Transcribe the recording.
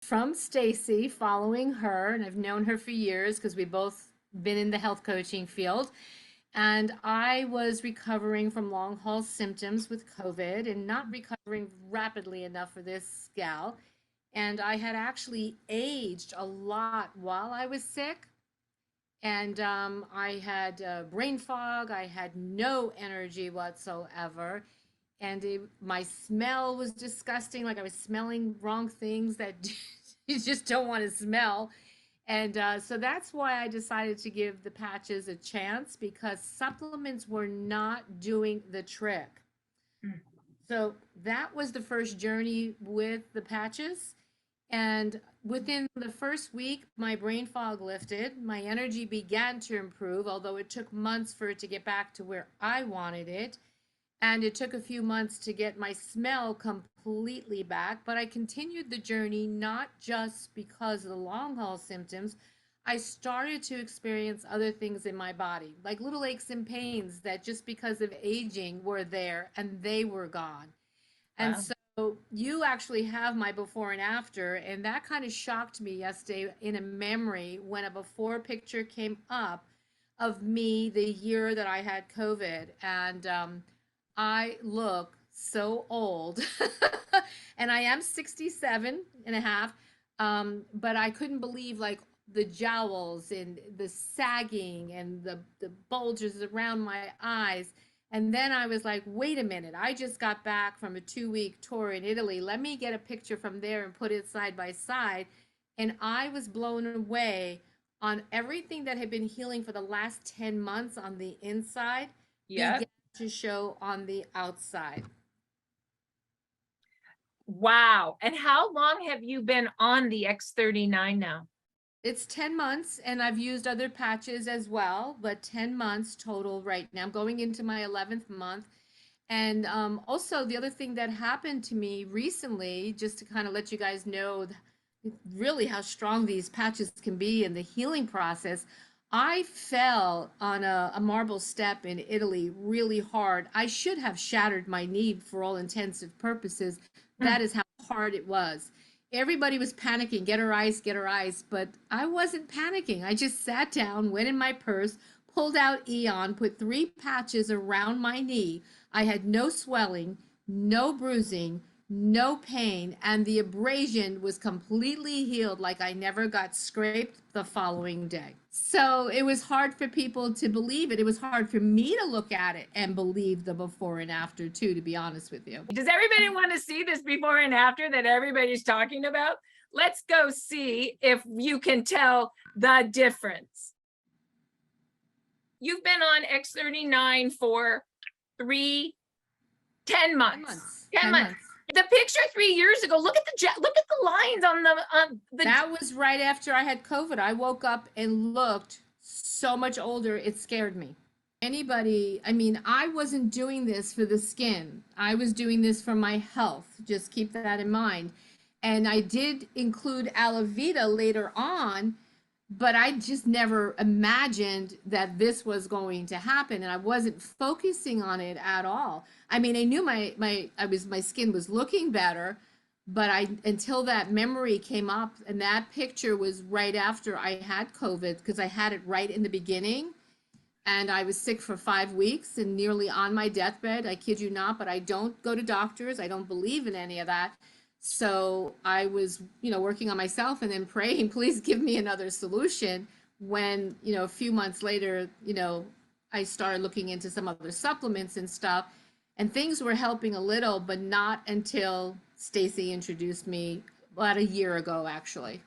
from Stacy, following her, and I've known her for years because we both been in the health coaching field. And I was recovering from long haul symptoms with COVID and not recovering rapidly enough for this gal. And I had actually aged a lot while I was sick. And I had brain fog. I had no energy whatsoever. And my smell was disgusting. Like I was smelling wrong things that you just don't want to smell. And so that's why I decided to give the patches a chance because supplements were not doing the trick. Mm. So that was the first journey with the patches. And within the first week, my brain fog lifted. My energy began to improve, although it took months for it to get back to where I wanted it. And it took a few months to get my smell completely back. But I continued the journey not just because of the long haul symptoms. I started to experience other things in my body, like little aches and pains that just because of aging were there and they were gone. And Wow. so you actually have my before and after, and that kind of shocked me yesterday in a memory when a before picture came up of me the year that I had COVID. And I look so old. And I am 67 and a half. But I couldn't believe like the jowls and the sagging and the bulges around my eyes. And then I was like, wait a minute, I just got back from a 2 week tour in Italy. Let me get a picture from there and put it side by side. And I was blown away on everything that had been healing for the last 10 months on the inside began Yep. to show on the outside. Wow. And how long have you been on the X39 now? It's 10 months, and I've used other patches as well, but 10 months total right now. I'm going into my 11th month. And also, the other thing that happened to me recently, just to kind of let you guys know really how strong these patches can be in the healing process, I fell on a marble step in Italy really hard. I should have shattered my knee for all intensive purposes. Mm. That is how hard it was. Everybody was panicking, get her ice, but I wasn't panicking. I just sat down, went in my purse, pulled out Eon, put 3 patches around my knee. I had no swelling, no bruising, no pain, and the abrasion was completely healed like I never got scraped the following day. So it was hard for people to believe it. It was hard for me to look at it and believe the before and after, too, to be honest with you. Does everybody want to see this before and after that everybody's talking about? Let's go see if you can tell the difference. You've been on X39 for 10 months. 10 months. 10 10 months. months. The picture 3 years ago, look at the lines on the That was right after I had COVID. I woke up and looked so much older, it scared me. Anybody, I mean, I wasn't doing this for the skin. I was doing this for my health. Just keep that in mind. And I did include aloe vera later on, but I just never imagined that this was going to happen, and I wasn't focusing on it at all. I mean, I knew my skin was looking better, but I until that memory came up, and that picture was right after I had COVID because I had it right in the beginning, and I was sick for 5 weeks and nearly on my deathbed. I kid you not, but I don't go to doctors. I don't believe in any of that. So I was, working on myself and then praying, please give me another solution. When, a few months later, I started looking into some other supplements and stuff, and things were helping a little, but not until Stacy introduced me about a year ago, actually.